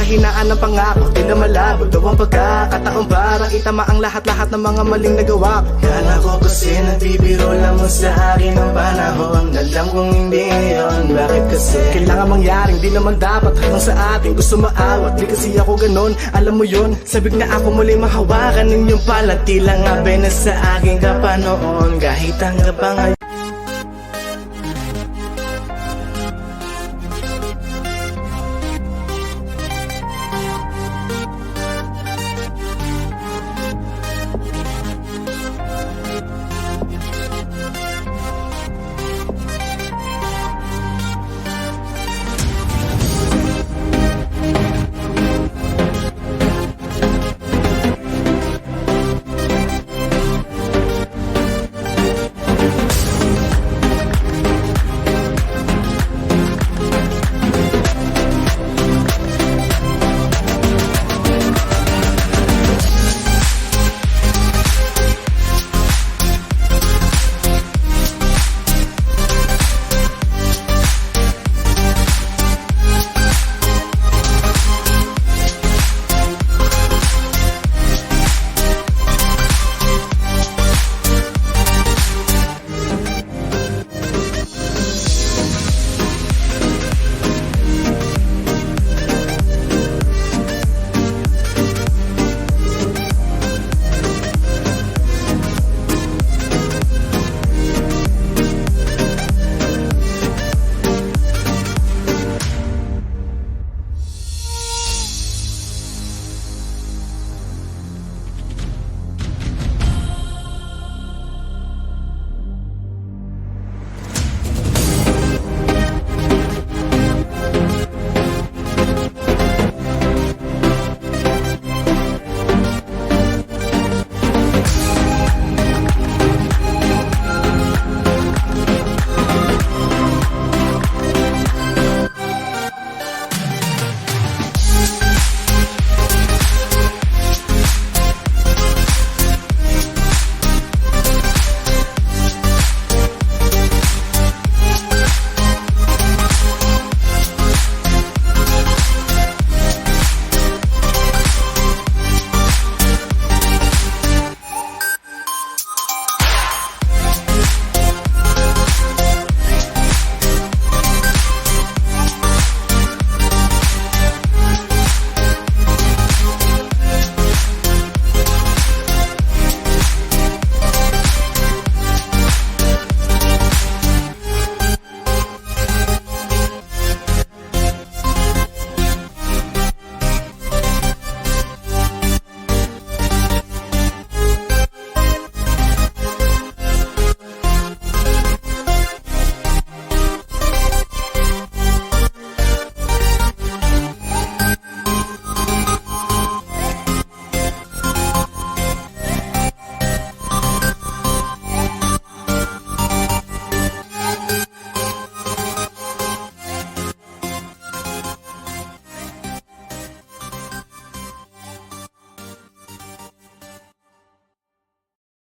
kahinaan ng pangako, di na malabo daw ang pagkakataon para itama ang lahat-lahat ng mga maling nagawa ko. Kala ko kasi nagbibiro lang mo sa akin ang panahon. Alam kong hindi yun, bakit kasi kailangan mangyaring di naman dapat hanggang sa atin gusto maawat. Di kasi ako ganon, alam mo yun. Sabik na ako muli mahawakan ng iyong palat. Tila nga ba na sa akin ka pa noon, kahit hanggang pa ngayon.